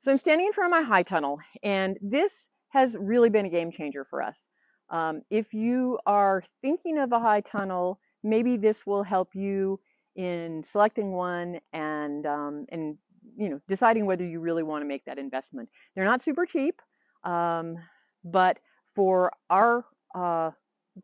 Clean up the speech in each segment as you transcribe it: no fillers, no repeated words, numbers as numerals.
So I'm standing in front of my high tunnel, and this has really been a game changer for us. If you are thinking of a high tunnel, maybe this will help you in selecting one and deciding whether you really want to make that investment. They're not super cheap, um, but for our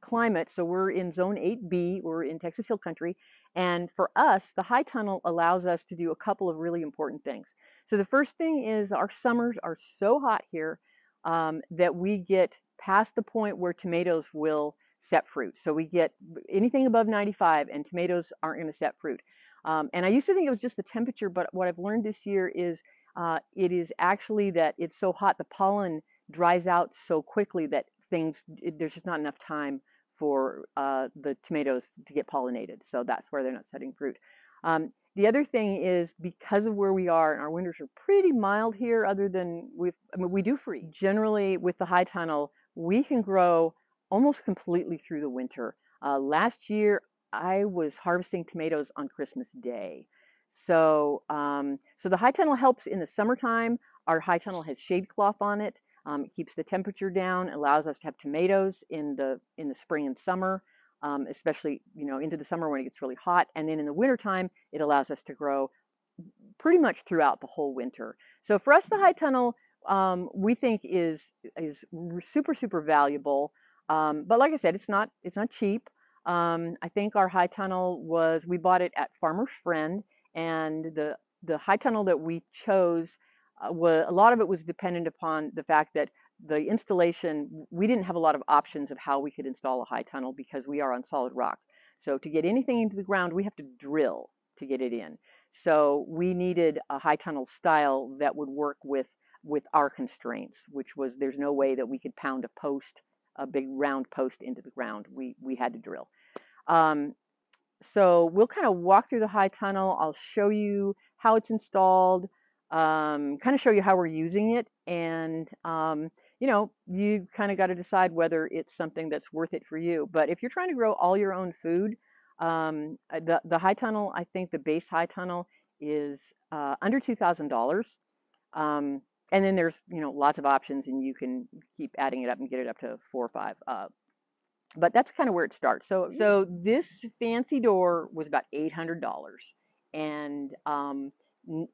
climate, so we're in zone 8B, we're in Texas Hill Country, and for us, the high tunnel allows us to do a couple of really important things. So the first thing is our summers are so hot here that we get past the point where tomatoes will set fruit. So we get anything above 95 and tomatoes aren't going to set fruit. And I used to think it was just the temperature, but what I've learned this year is it is actually that it's so hot, the pollen dries out so quickly that there's just not enough time for the tomatoes to get pollinated. So that's where they're not setting fruit. The other thing is because of where we are, and our winters are pretty mild here, other than we do freeze. Generally, with the high tunnel, we can grow almost completely through the winter. Last year, I was harvesting tomatoes on Christmas Day. So the high tunnel helps in the summertime. Our high tunnel has shade cloth on it. It keeps the temperature down, allows us to have tomatoes in the spring and summer, especially into the summer when it gets really hot. And then in the wintertime, it allows us to grow pretty much throughout the whole winter. So for us, the high tunnel we think is super valuable. But like I said, it's not cheap. I think our high tunnel we bought it at Farmer's Friend, and the high tunnel that we chose a lot of it was dependent upon the fact that the installation, we didn't have a lot of options of how we could install a high tunnel because we are on solid rock. So to get anything into the ground, we have to drill to get it in. So we needed a high tunnel style that would work with our constraints, which was there's no way that we could pound a big round post into the ground. We had to drill. So we'll kind of walk through the high tunnel. I'll show you how it's installed, kind of show you how we're using it, and you kind of got to decide whether it's something that's worth it for you. But if you're trying to grow all your own food, the high tunnel, I think the base high tunnel is under $2,000. And then there's lots of options, and you can keep adding it up and get it up to 4 or 5. But that's kind of where it starts. So this fancy door was about $800, and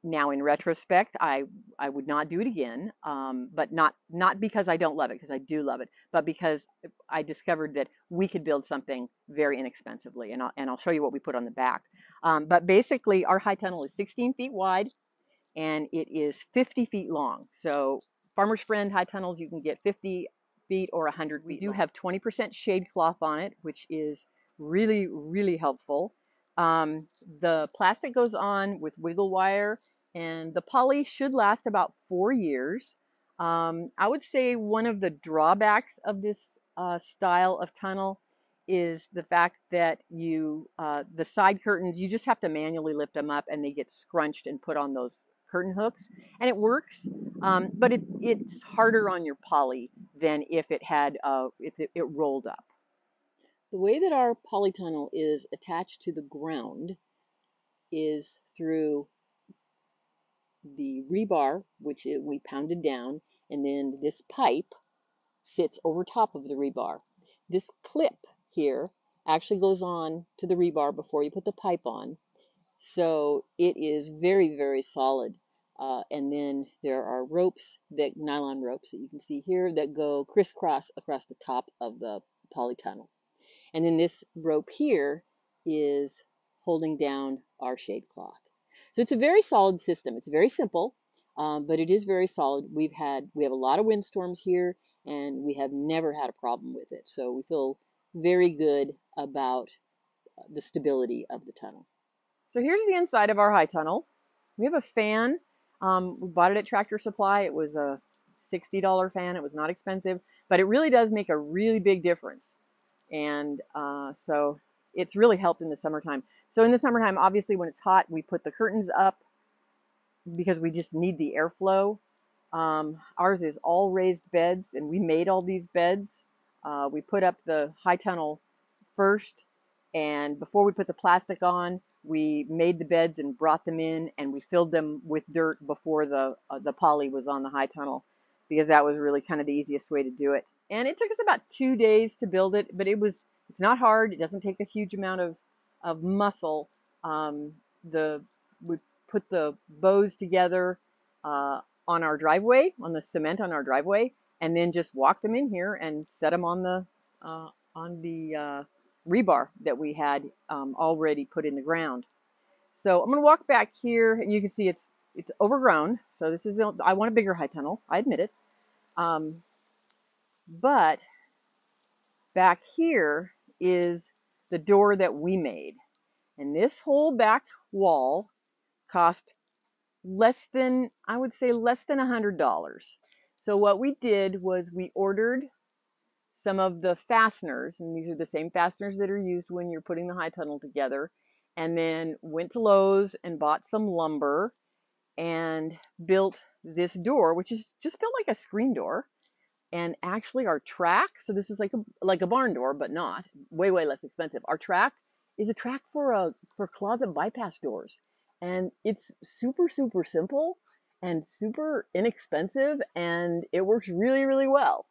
now in retrospect, I would not do it again, but not because I don't love it, because I do love it, but because I discovered that we could build something very inexpensively, and I'll show you what we put on the back. But basically, our high tunnel is 16 feet wide, and it is 50 feet long. So Farmer's Friend high tunnels, you can get 50 feet or 100 feet. We do have 20% shade cloth on it, which is really helpful. The plastic goes on with wiggle wire, and the poly should last about 4 years. I would say one of the drawbacks of this style of tunnel is the fact that the side curtains, you just have to manually lift them up, and they get scrunched and put on those curtain hooks, and it works, but it's harder on your poly than if it had it rolled up. The way that our polytunnel is attached to the ground is through the rebar, which we pounded down, and then this pipe sits over top of the rebar. This clip here actually goes on to the rebar before you put the pipe on, so it is very solid. And then there are nylon ropes that you can see here that go crisscross across the top of the polytunnel. And then this rope here is holding down our shade cloth. So it's a very solid system. It's very simple, but it is very solid. We have a lot of windstorms here, and we have never had a problem with it. So we feel very good about the stability of the tunnel. So here's the inside of our high tunnel. We have a fan. We bought it at Tractor Supply. It was a $60 fan. It was not expensive, but it really does make a really big difference. And so it's really helped in the summertime. So in the summertime, obviously when it's hot, we put the curtains up because we just need the airflow. Ours is all raised beds, and we made all these beds. We put up the high tunnel first, And before we put the plastic on, we made the beds and brought them in, and we filled them with dirt before the poly was on the high tunnel, because that was really kind of the easiest way to do it. And it took us about 2 days to build it, but it's not hard. It doesn't take a huge amount of muscle. We put the bows together on our driveway, on the cement on our driveway, and then just walked them in here and set them on the rebar that we had already put in the ground. So I'm going to walk back here, and you can see it's overgrown. So this is, I want a bigger high tunnel, I admit it. But back here is the door that we made. And this whole back wall cost less than, I would say less than $100. So what we did was we ordered some of the fasteners, and these are the same fasteners that are used when you're putting the high tunnel together, and then went to Lowe's and bought some lumber and built this door, which is just built like a screen door. And actually our track, so this is like a barn door, but not, way less expensive. Our track is a track for closet bypass doors, and it's super simple and super inexpensive, and it works really well.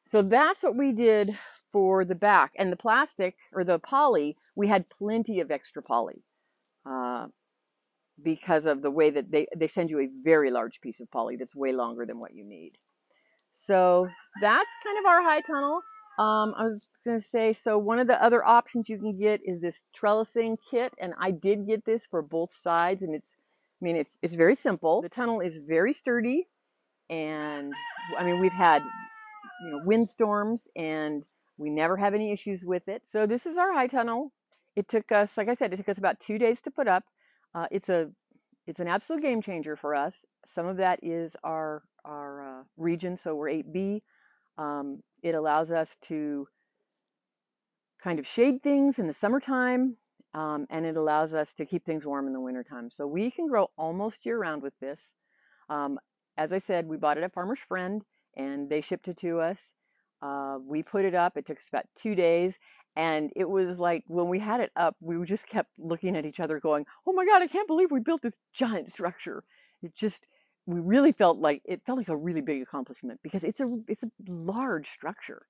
So that's what we did for the back. And the plastic, or the poly, we had plenty of extra poly because of the way that they send you a very large piece of poly that's way longer than what you need. So that's kind of our high tunnel. I was going to say, so one of the other options you can get is this trellising kit, and I did get this for both sides, and it's very simple. The tunnel is very sturdy, and I mean, we've had windstorms, and we never have any issues with it. So this is our high tunnel. It took us, like I said, it took us about 2 days to put up. It's an absolute game changer for us. Some of that is our region, so we're 8B. It allows us to kind of shade things in the summertime, and it allows us to keep things warm in the wintertime. So we can grow almost year round with this. As I said, we bought it at Farmer's Friend, and they shipped it to us. We put it up. It took us about 2 days, and it was like when we had it up, we just kept looking at each other going, oh my God, I can't believe we built this giant structure. We really felt like a really big accomplishment, because it's a large structure,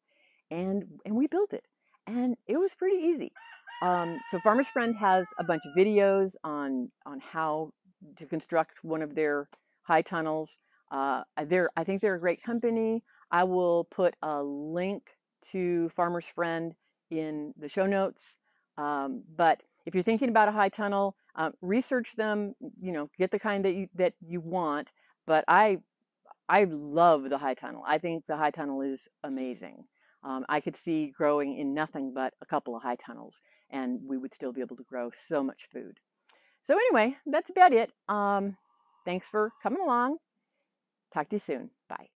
and we built it, and it was pretty easy. So Farmer's Friend has a bunch of videos on how to construct one of their high tunnels. I think they're a great company. I will put a link to Farmer's Friend in the show notes. But if you're thinking about a high tunnel, research them. Get the kind that you want. But I love the high tunnel. I think the high tunnel is amazing. I could see growing in nothing but a couple of high tunnels, and we would still be able to grow so much food. So anyway, that's about it. Thanks for coming along. Talk to you soon. Bye.